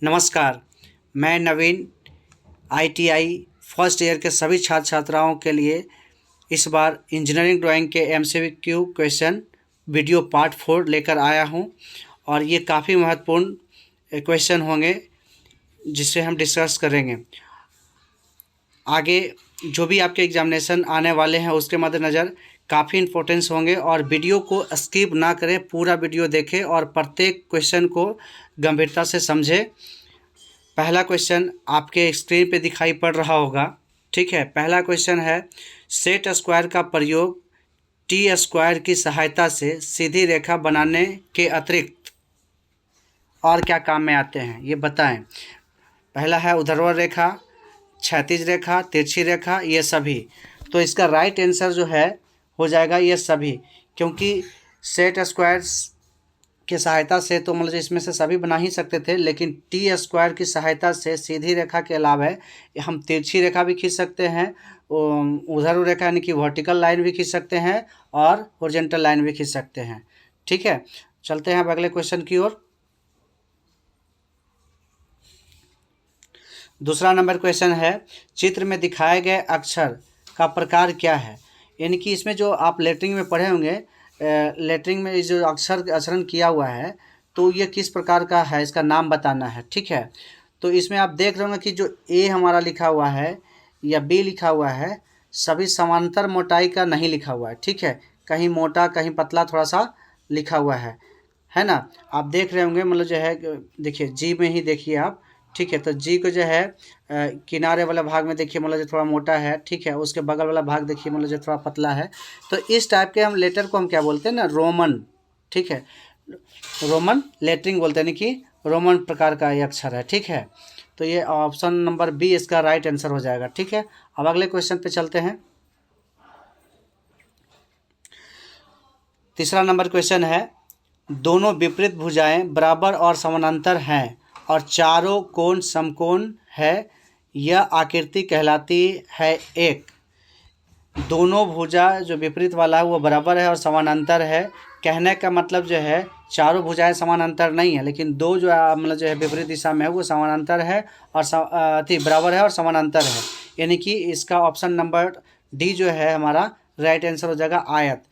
नमस्कार, मैं नवीन ITI first year के सभी छात्र छात्राओं के लिए इस बार इंजीनियरिंग ड्राइंग के एमसीक्यू क्वेश्चन वीडियो पार्ट 4 लेकर आया हूं और ये काफ़ी महत्वपूर्ण क्वेश्चन होंगे जिससे हम डिस्कस करेंगे। आगे जो भी आपके एग्जामिनेशन आने वाले हैं उसके मद्देनज़र काफ़ी इम्पोर्टेंस होंगे और वीडियो को स्किप ना करें, पूरा वीडियो देखें और प्रत्येक क्वेश्चन को गंभीरता से समझें। पहला क्वेश्चन आपके स्क्रीन पे दिखाई पड़ रहा होगा, ठीक है। पहला क्वेश्चन है, सेट स्क्वायर का प्रयोग टी स्क्वायर की सहायता से सीधी रेखा बनाने के अतिरिक्त और क्या काम में आते हैं, ये बताएं। पहला है ऊर्ध्वाधर रेखा, क्षैतिज रेखा, तिरछी रेखा, ये सभी। तो इसका राइट आंसर जो है हो जाएगा ये सभी, क्योंकि सेट स्क्वायर्स की सहायता से तो मतलब इसमें से सभी बना ही सकते थे, लेकिन टी स्क्वायर की सहायता से सीधी रेखा के अलावा हम तिरछी रेखा भी खींच सकते हैं, ऊर्ध्वाधर रेखा यानी कि वर्टिकल लाइन भी खींच सकते हैं और हॉरिजॉन्टल लाइन भी खींच सकते हैं, ठीक है। चलते हैं अब अगले क्वेश्चन की ओर। दूसरा नंबर क्वेश्चन है, चित्र में दिखाए गए अक्षर का प्रकार क्या है। यानी कि इसमें जो आप लेटरिंग में पढ़े होंगे, लेटरिंग में जो अक्षरण किया हुआ है तो ये किस प्रकार का है, इसका नाम बताना है, ठीक है। तो इसमें आप देख रहे होंगे कि जो ए हमारा लिखा हुआ है या बी लिखा हुआ है, सभी समांतर मोटाई का नहीं लिखा हुआ है, ठीक है। कहीं मोटा कहीं पतला थोड़ा सा लिखा हुआ है ना। आप देख रहे होंगे, मतलब जो है देखिए जी में ही देखिए आप, ठीक है। तो जी को जो है किनारे वाला भाग में देखिए मतलब जो थोड़ा मोटा है, ठीक है। उसके बगल वाला भाग देखिए मतलब जो थोड़ा पतला है। तो इस टाइप के हम लेटर को हम क्या बोलते हैं ना, रोमन, ठीक है। रोमन लेटरिंग बोलते हैं, यानी कि रोमन प्रकार का ये अक्षर है, ठीक है। तो ये ऑप्शन नंबर बी इसका राइट आंसर हो जाएगा, ठीक है। अब अगले क्वेश्चन पे चलते हैं। तीसरा नंबर क्वेश्चन है, दोनों विपरीत भुजाएं बराबर और समानांतर हैं और चारों कोण समकोण है, यह आकृति कहलाती है एक। दोनों भुजा जो विपरीत वाला है वो बराबर है और समानांतर है। कहने का मतलब जो है चारों भुजाएं समानांतर नहीं है, लेकिन दो जो मतलब जो है विपरीत दिशा में है वो समानांतर है और बराबर है और समानांतर है। यानी कि इसका ऑप्शन नंबर डी जो है हमारा राइट आंसर हो जाएगा आयत।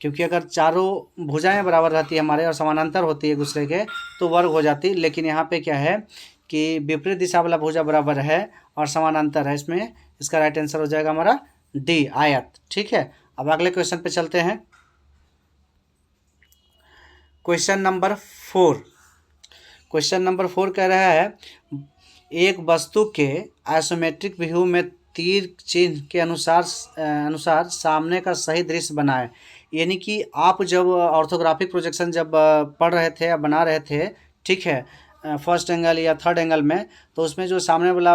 क्योंकि अगर चारों भुजाएं बराबर रहती है हमारे और समानांतर होती है एक दूसरे के तो वर्ग हो जाती, लेकिन यहाँ पे क्या है कि विपरीत दिशा वाला भुजा बराबर है और समानांतर है, इसमें इसका राइट आंसर हो जाएगा हमारा डी आयत, ठीक है। अब अगले क्वेश्चन पे चलते हैं। Question number 4। क्वेश्चन नंबर 4 कह रहा है, एक वस्तु के आइसोमेट्रिक व्यू में तीर चिन्ह के अनुसार सामने का सही दृश्य बनाएं। यानी कि आप जब ऑर्थोग्राफिक प्रोजेक्शन जब पढ़ रहे थे या बना रहे थे, ठीक है, फर्स्ट एंगल या थर्ड एंगल में, तो उसमें जो सामने वाला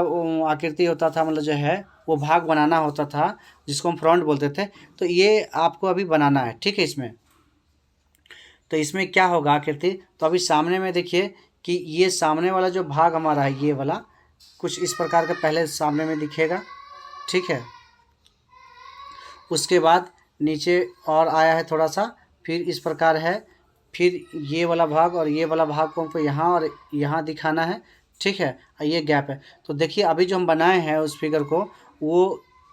आकृति होता था मतलब जो है वो भाग बनाना होता था जिसको हम फ्रंट बोलते थे। तो ये आपको अभी बनाना है, ठीक है। इसमें तो इसमें क्या होगा आकृति, तो अभी सामने में देखिए कि ये सामने वाला जो भाग हमारा है ये वाला कुछ इस प्रकार का पहले सामने में दिखेगा, ठीक है। उसके बाद नीचे और आया है थोड़ा सा, फिर इस प्रकार है, फिर ये वाला भाग और ये वाला भाग को हमको यहाँ और यहाँ दिखाना है, ठीक है। ये गैप है। तो देखिए अभी जो हम बनाए हैं उस फिगर को वो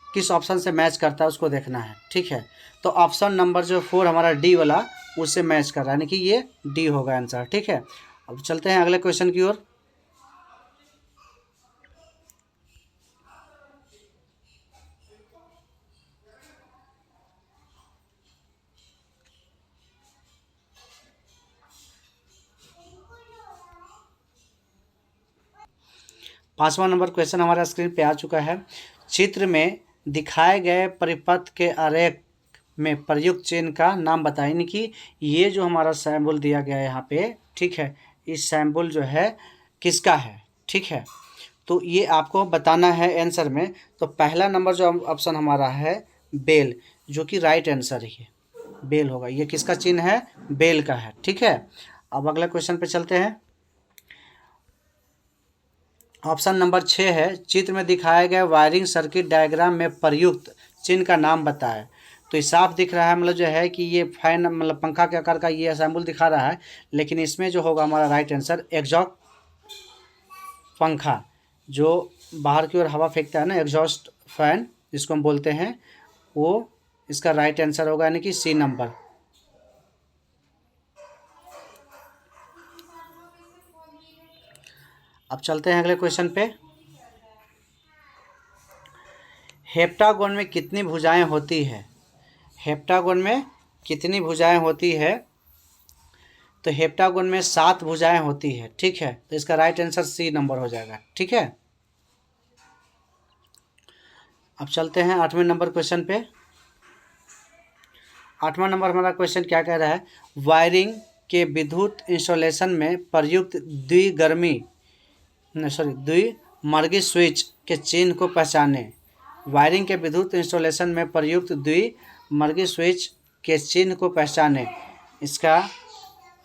किस ऑप्शन से मैच करता है उसको देखना है, ठीक है। तो ऑप्शन नंबर जो 4 हमारा डी वाला उससे मैच कर रहा है, यानी कि ये डी होगा आंसर, ठीक है। अब चलते हैं अगले क्वेश्चन की ओर। पांचवा नंबर क्वेश्चन हमारा स्क्रीन पे आ चुका है। चित्र में दिखाए गए परिपथ के आरेख में प्रयुक्त चिन्ह का नाम बताएं। यानी कि ये जो हमारा सैम्बल दिया गया है यहाँ पे, ठीक है, इस सैम्बल जो है किसका है, ठीक है। तो ये आपको बताना है आंसर में। तो पहला नंबर जो ऑप्शन हमारा है बेल, जो कि राइट आंसर है, बेल होगा। ये किसका चिन्ह है, बेल का है, ठीक है। अब अगला क्वेश्चन पे चलते हैं। ऑप्शन नंबर 6 है, चित्र में दिखाए गए वायरिंग सर्किट डायग्राम में प्रयुक्त चिन्ह का नाम बताएं। तो ये साफ दिख रहा है मतलब जो है कि ये फैन मतलब पंखा के आकार का ये असेंबल दिखा रहा है, लेकिन इसमें जो होगा हमारा राइट आंसर पंखा जो बाहर की ओर हवा फेंकता है ना, एग्जॉस्ट फैन जिसको हम बोलते हैं, वो इसका राइट आंसर होगा, यानी कि सी नंबर। अब चलते हैं अगले क्वेश्चन पे। हेप्टागोन में कितनी भुजाएं होती है? हेप्टागोन में कितनी भुजाएं होती है? तो हेप्टागोन में 7 भुजाएं होती है, ठीक है। तो इसका राइट आंसर सी नंबर हो जाएगा, ठीक है। अब चलते हैं 8वें नंबर क्वेश्चन पे। 8वां नंबर हमारा क्वेश्चन क्या कह रहा है? वायरिंग के विद्युत इंस्टॉलेशन में प्रयुक्त द्विमार्गी स्विच के चिन्ह को पहचाने। वायरिंग के विद्युत इंस्टॉलेशन में प्रयुक्त द्विमार्गी स्विच के चिन्ह को पहचाने। इसका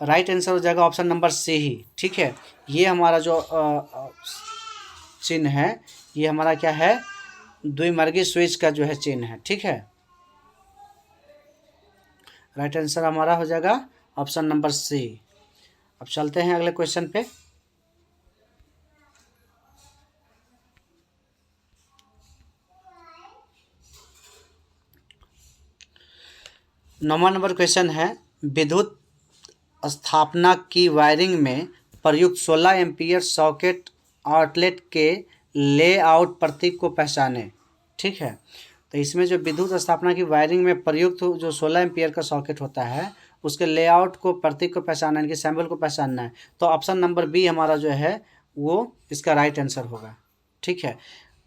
राइट आंसर हो जाएगा ऑप्शन नंबर सी ही, ठीक है। ये हमारा जो चिन्ह है, ये हमारा क्या है? द्विमार्गी स्विच का जो है चिन्ह है, ठीक है। राइट आंसर हमारा हो जाएगा ऑप्शन नंबर सी। अब चलते हैं अगले क्वेश्चन पे। 9वां नंबर क्वेश्चन है, विद्युत स्थापना की वायरिंग में प्रयुक्त 16 एम्पीयर सॉकेट आउटलेट के लेआउट प्रतीक को पहचाने, ठीक है। तो इसमें जो विद्युत स्थापना की वायरिंग में प्रयुक्त जो 16 एम्पीयर का सॉकेट होता है, उसके लेआउट को, प्रतीक को पहचानना, इनके सैम्बल को पहचानना है। तो ऑप्शन नंबर बी हमारा जो है वो इसका राइट आंसर होगा, ठीक है।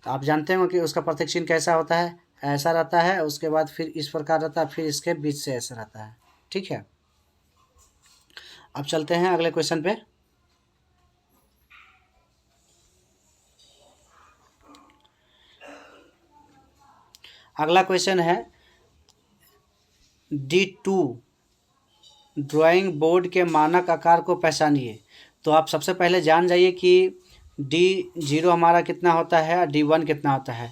तो आप जानते हो कि उसका प्रतीक चिन्ह कैसा होता है? ऐसा रहता है, उसके बाद फिर इस प्रकार रहता है, फिर इसके बीच से ऐसा रहता है, ठीक है। अब चलते हैं अगले क्वेश्चन पे। अगला क्वेश्चन है, D2 ड्राइंग बोर्ड के मानक आकार को पहचानिए। तो आप सबसे पहले जान जाइए कि D0 हमारा कितना होता है और D1 कितना होता है।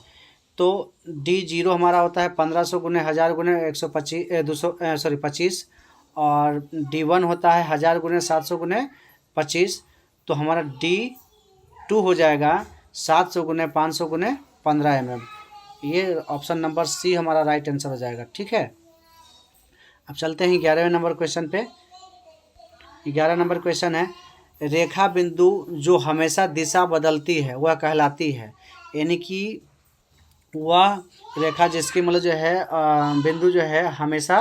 तो D0 हमारा होता है 1500 गुने 1000 गुने 25, और D1 होता है 1000 गुने 700 गुने 25। तो हमारा D2 हो जाएगा 700 गुने 500 गुने 15 mm। ये ऑप्शन नंबर सी हमारा राइट आंसर हो जाएगा, ठीक है। अब चलते हैं 11वें नंबर क्वेश्चन पे। 11 नंबर क्वेश्चन है, रेखा बिंदु जो हमेशा दिशा बदलती है वह कहलाती है। यानी कि वह रेखा जिसकी मतलब जो है बिंदु जो है हमेशा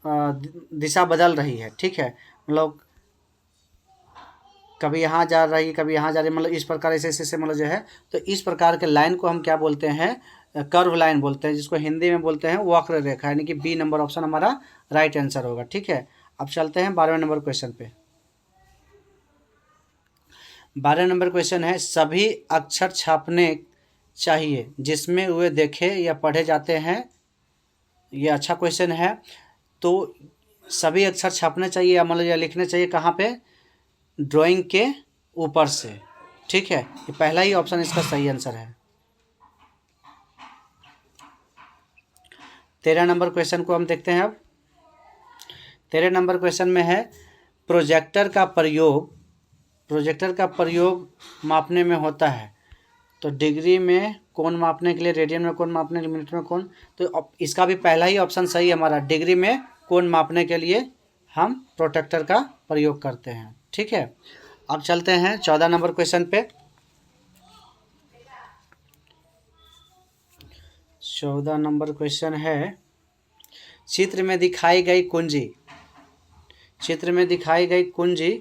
दिशा बदल रही है, ठीक है। मतलब कभी यहाँ जा रही है, कभी यहाँ जा रही है, मतलब इस प्रकार ऐसे मतलब जो है। तो इस प्रकार के लाइन को हम क्या बोलते हैं? कर्व लाइन बोलते हैं, जिसको हिंदी में बोलते हैं वक्र रेखा, यानी कि बी नंबर ऑप्शन हमारा राइट आंसर होगा, ठीक है। अब चलते हैं 12वें नंबर क्वेश्चन पे। 12 नंबर क्वेश्चन है, सभी अक्षर छापने चाहिए जिसमें वे देखे या पढ़े जाते हैं। ये अच्छा क्वेश्चन है। तो सभी अक्षर छापने चाहिए या मतलब या लिखने चाहिए कहाँ पे? ड्राइंग के ऊपर से, ठीक है। ये पहला ही ऑप्शन इसका सही आंसर है। 13 नंबर क्वेश्चन को हम देखते हैं अब। 13 नंबर क्वेश्चन में है, प्रोजेक्टर का प्रयोग मापने में होता है। तो डिग्री में कोण मापने के लिए, रेडियन में कोण मापने के लिए, मिनट में कोण। तो इसका भी पहला ही ऑप्शन सही है हमारा। डिग्री में कोण मापने के लिए हम प्रोटेक्टर का प्रयोग करते हैं, ठीक है। अब चलते हैं 14 नंबर क्वेश्चन पे। 14 नंबर क्वेश्चन है, चित्र में दिखाई गई कुंजी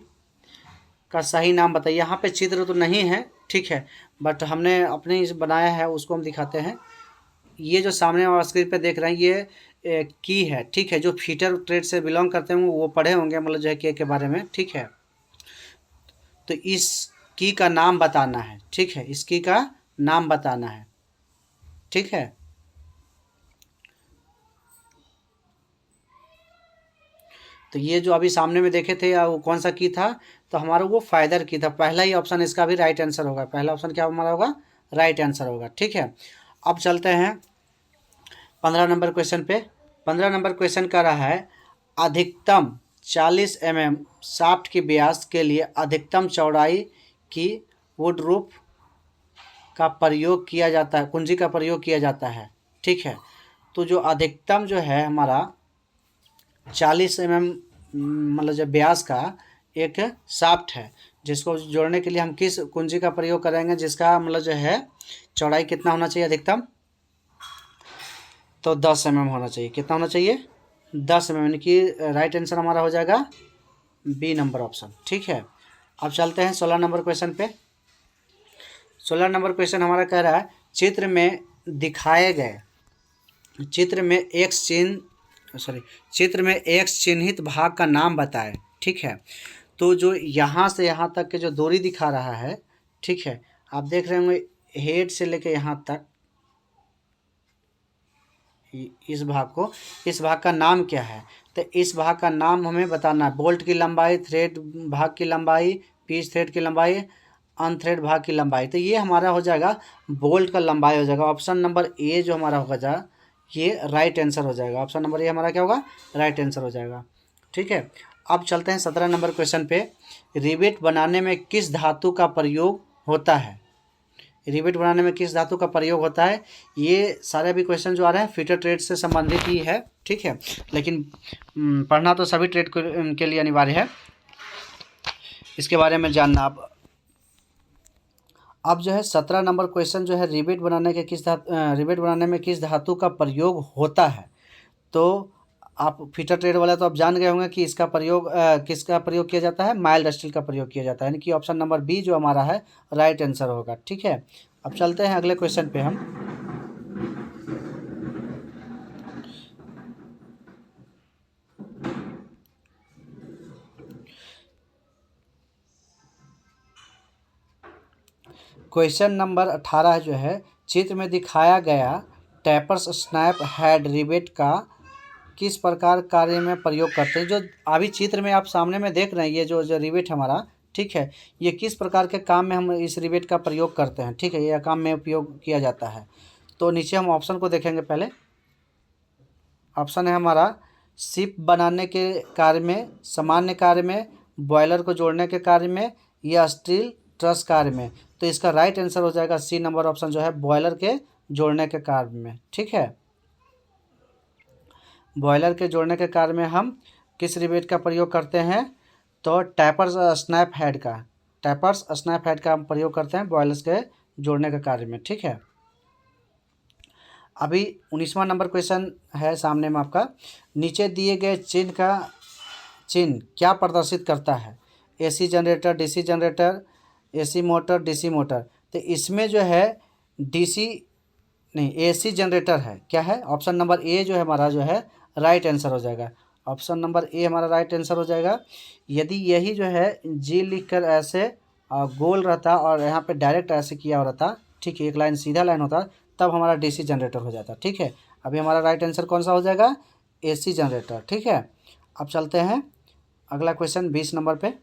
का सही नाम बताइए। यहाँ पे चित्र तो नहीं है, ठीक है, बट हमने अपने बनाया है, उसको हम दिखाते हैं। ये जो सामने वाला स्क्रीन पे देख रहे हैं, ये की है, ठीक है। जो फीटर ट्रेड से बिलोंग करते हैं वो पढ़े होंगे, मतलब जो है के बारे में, ठीक है। तो इस की का नाम बताना है, ठीक है। इस की का नाम बताना है, ठीक है। तो ये जो अभी सामने में देखे थे वो कौन सा की था? तो हमारा वो फाइदर की था। पहला ही ऑप्शन इसका भी राइट आंसर होगा। पहला ऑप्शन क्या हमारा होगा? राइट आंसर होगा, ठीक है। अब चलते हैं 15 नंबर क्वेश्चन पे। 15 नंबर क्वेश्चन का रहा है, अधिकतम 40 mm शाफ्ट की व्यास के लिए अधिकतम चौड़ाई की वुड रूफ का प्रयोग किया जाता है, कुंजी का प्रयोग किया जाता है, ठीक है। तो जो अधिकतम जो है हमारा 40 मतलब जो व्यास का एक शाफ्ट है, जिसको जोड़ने के लिए हम किस कुंजी का प्रयोग करेंगे, जिसका मतलब जो है चौड़ाई कितना होना चाहिए अधिकतम, तो 10 होना चाहिए। कितना होना चाहिए? 10 यानी कि राइट आंसर हमारा हो जाएगा बी नंबर ऑप्शन, ठीक है। अब चलते हैं 16 नंबर क्वेश्चन पे। 16 नंबर क्वेश्चन हमारा कह रहा है चित्र में दिखाए गए चित्र में एक चिन्हित भाग का नाम बताएं, ठीक है। तो जो यहाँ से यहाँ तक के जो दूरी दिखा रहा है, ठीक है, आप देख रहे होंगे हेड से लेके यहाँ तक, इस भाग का नाम क्या है? तो इस भाग का नाम हमें बताना है। बोल्ट की लंबाई, थ्रेड भाग की लंबाई, पीच थ्रेड की लंबाई, अनथ्रेड भाग की लंबाई। तो ये हमारा हो जाएगा बोल्ट का लंबाई हो जाएगा। ऑप्शन नंबर ए जो हमारा होगा ये राइट आंसर हो जाएगा। ऑप्शन नंबर ए हमारा क्या होगा? राइट आंसर हो जाएगा, ठीक है। अब चलते हैं 17 नंबर क्वेश्चन पे। रिवेट बनाने में किस धातु का प्रयोग होता है? रिवेट बनाने में किस धातु का प्रयोग होता है? ये सारे भी क्वेश्चन जो आ रहे हैं फिटर ट्रेड से संबंधित ही है, ठीक है, लेकिन पढ़ना तो सभी ट्रेड के लिए अनिवार्य है, इसके बारे में जानना। अब जो है 17 नंबर क्वेश्चन जो है रिवेट बनाने में किस धातु का प्रयोग होता है? तो आप फिटर ट्रेड वाला तो आप जान गए होंगे कि इसका प्रयोग किसका प्रयोग किया जाता है? माइल्ड स्टील का प्रयोग किया जाता है, यानी कि ऑप्शन नंबर बी जो हमारा है राइट आंसर होगा, ठीक है। अब चलते हैं अगले क्वेश्चन पे हम। क्वेश्चन नंबर 18 जो है चित्र में दिखाया गया टैपर्स स्नैप हेड रिवेट का किस प्रकार कार्य में प्रयोग करते हैं? जो अभी चित्र में आप सामने में देख रहे हैं ये जो रिवेट हमारा, ठीक है, ये किस प्रकार के काम में हम इस रिवेट का प्रयोग करते हैं, ठीक है, यह काम में उपयोग किया जाता है। तो नीचे हम ऑप्शन को देखेंगे। पहले ऑप्शन है हमारा शिप बनाने के कार्य में, सामान्य कार्य में, बॉयलर को जोड़ने के कार्य में, या स्टील ट्रस कार्य में। तो इसका राइट आंसर हो जाएगा सी नंबर ऑप्शन जो है बॉयलर के जोड़ने के कार्य में, ठीक है। बॉयलर के जोड़ने के कार्य में हम किस रिवेट का प्रयोग करते हैं? तो टैपर्स स्नैप हेड का हम प्रयोग करते हैं बॉयलर्स के जोड़ने के कार्य में, ठीक है। अभी 19वां नंबर क्वेश्चन है सामने में आपका। नीचे दिए गए चिन्ह क्या प्रदर्शित करता है? AC generator, DC generator, AC motor, DC motor. तो इसमें जो है एसी जनरेटर है, क्या है? ऑप्शन नंबर ए जो है हमारा जो है राइट आंसर हो जाएगा। ऑप्शन नंबर ए हमारा राइट आंसर हो जाएगा। यदि यही जो है जी लिखकर ऐसे गोल रहता और यहाँ पे डायरेक्ट ऐसे किया हो रहता, ठीक है, एक लाइन सीधा लाइन होता, तब हमारा डीसी जनरेटर हो जाता, ठीक है। अभी हमारा राइट आंसर कौन सा हो जाएगा? एसी जनरेटर, ठीक है। अब चलते हैं अगला क्वेश्चन 20 नंबर पे।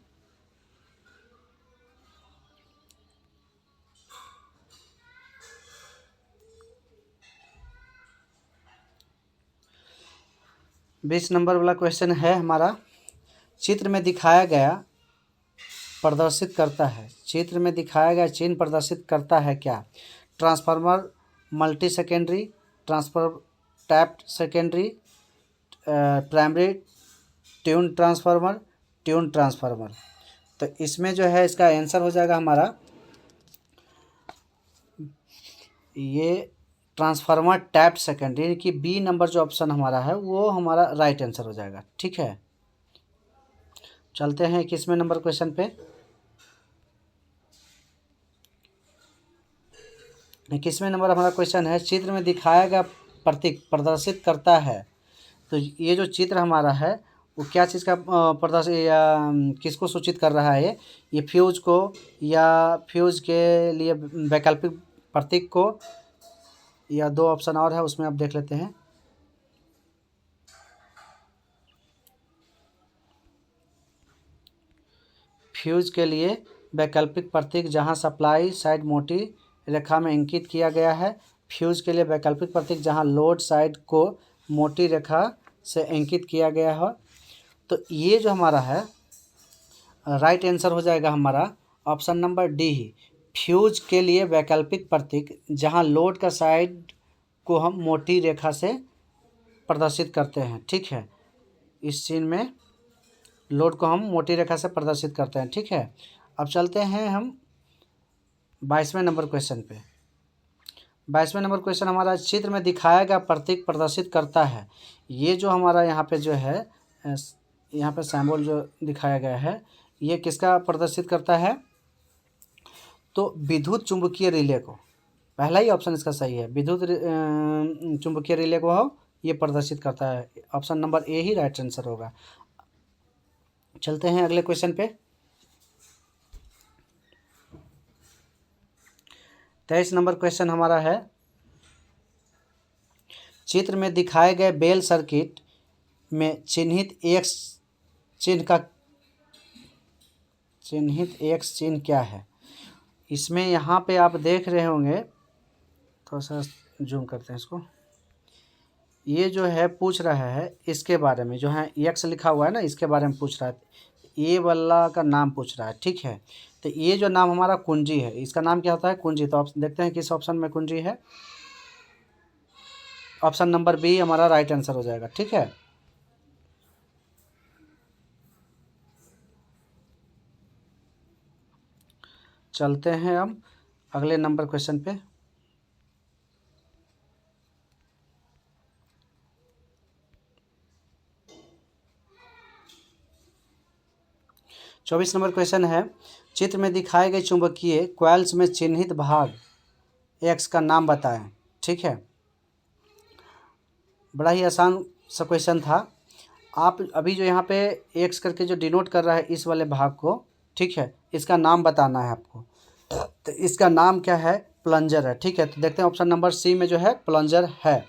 बीस नंबर वाला क्वेश्चन है हमारा चित्र में दिखाया गया प्रदर्शित करता है, चित्र में दिखाया गया चिन्ह प्रदर्शित करता है क्या? Transformer, multi secondary, transfer tapped secondary, primary, tune transformer. तो इसमें जो है इसका आंसर हो जाएगा हमारा ये ट्रांसफार्मर टैप्ड सेकेंडरी, यानी कि बी नंबर जो ऑप्शन हमारा है वो हमारा राइट आंसर हो जाएगा, ठीक है। चलते हैं 21वें नंबर क्वेश्चन पे। 21वें नंबर हमारा क्वेश्चन है चित्र में दिखाया गया प्रतीक प्रदर्शित करता है। तो ये जो चित्र हमारा है वो क्या चीज़ का प्रदर्शित या किसको सूचित कर रहा है? ये फ्यूज को, या फ्यूज के लिए वैकल्पिक प्रतीक को, या दो ऑप्शन और है उसमें आप देख लेते हैं। फ्यूज के लिए वैकल्पिक प्रतीक जहां सप्लाई साइड मोटी रेखा में अंकित किया गया है, फ्यूज के लिए वैकल्पिक प्रतीक जहां लोड साइड को मोटी रेखा से अंकित किया गया है। तो ये जो हमारा है राइट आंसर हो जाएगा हमारा ऑप्शन नंबर डी ही, फ्यूज के लिए वैकल्पिक प्रतीक, जहां लोड का साइड को हम मोटी रेखा से प्रदर्शित करते हैं, ठीक है। इस सीन में लोड को हम मोटी रेखा से प्रदर्शित करते हैं, ठीक है। अब चलते हैं हम 22वें नंबर क्वेश्चन पे। 22वें नंबर क्वेश्चन हमारा, चित्र में दिखाया गया प्रतीक प्रदर्शित करता है। ये जो हमारा यहाँ पे जो है, यहाँ पे सिंबल जो दिखाया गया है, ये किसका प्रदर्शित करता है? तो विद्युत चुंबकीय रिले को। पहला ही ऑप्शन इसका सही है, विद्युत चुंबकीय रिले को हो ये प्रदर्शित करता है। Option number A he right answer होगा। चलते हैं अगले क्वेश्चन पे। 23 नंबर क्वेश्चन हमारा है, चित्र में दिखाए गए बेल सर्किट में चिन्हित एक्स चिन्ह क्या है? इसमें यहाँ पे आप देख रहे होंगे, थोड़ा सा जूम करते हैं इसको। ये जो है पूछ रहा है इसके बारे में, जो है एक्स लिखा हुआ है ना, इसके बारे में पूछ रहा है। ये वाला का नाम पूछ रहा है, ठीक है। तो ये जो नाम हमारा कुंजी है, इसका नाम क्या होता है? कुंजी। तो आप देखते हैं किस ऑप्शन में कुंजी है। ऑप्शन नंबर बी हमारा राइट आंसर हो जाएगा, ठीक है। चलते हैं हम अगले नंबर क्वेश्चन पे। 24 नंबर क्वेश्चन है, चित्र में दिखाए गए चुंबकीय कॉइल्स में चिन्हित भाग एक्स का नाम बताएं, ठीक है। बड़ा ही आसान सा क्वेश्चन था। आप अभी जो यहाँ पे एक्स करके जो डिनोट कर रहा है इस वाले भाग को, ठीक है, इसका नाम बताना है आपको। तो इसका नाम क्या है? प्लंजर है, ठीक है। तो देखते हैं ऑप्शन नंबर सी में जो है प्लंजर है।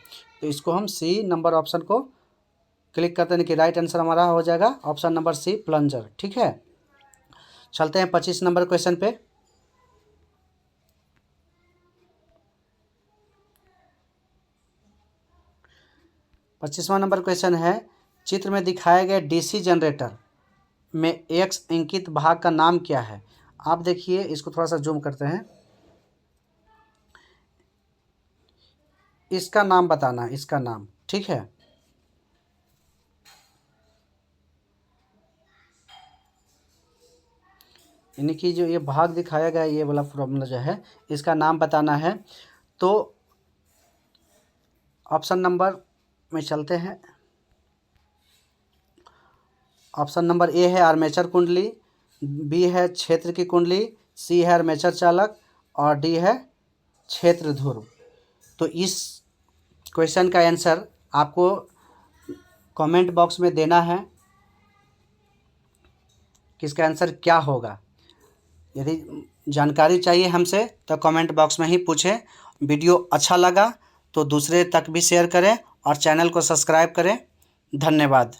तो इसको हम सी नंबर ऑप्शन को क्लिक करते हैं कि राइट आंसर हमारा हो जाएगा ऑप्शन नंबर सी प्लंजर, ठीक है। चलते हैं 25 नंबर क्वेश्चन पे। पच्चीसवां नंबर क्वेश्चन है, चित्र में दिखाए गए डीसी जनरेटर में एक्स अंकित भाग का नाम क्या है? आप देखिए, इसको थोड़ा सा जूम करते हैं। इसका नाम बताना, इसका नाम, ठीक है। यानी कि जो ये भाग दिखाया गया है, ये वाला फॉर्मूला जो है, इसका नाम बताना है। तो ऑप्शन नंबर में चलते हैं। ऑप्शन नंबर ए है आर्मेचर कुंडली, बी है क्षेत्र की कुंडली, सी है आर्मेचर चालक और डी है क्षेत्र ध्रुव। तो इस क्वेश्चन का आंसर आपको कमेंट बॉक्स में देना है कि इसका आंसर क्या होगा। यदि जानकारी चाहिए हमसे तो कमेंट बॉक्स में ही पूछें। वीडियो अच्छा लगा तो दूसरे तक भी शेयर करें और चैनल को सब्सक्राइब करें। धन्यवाद।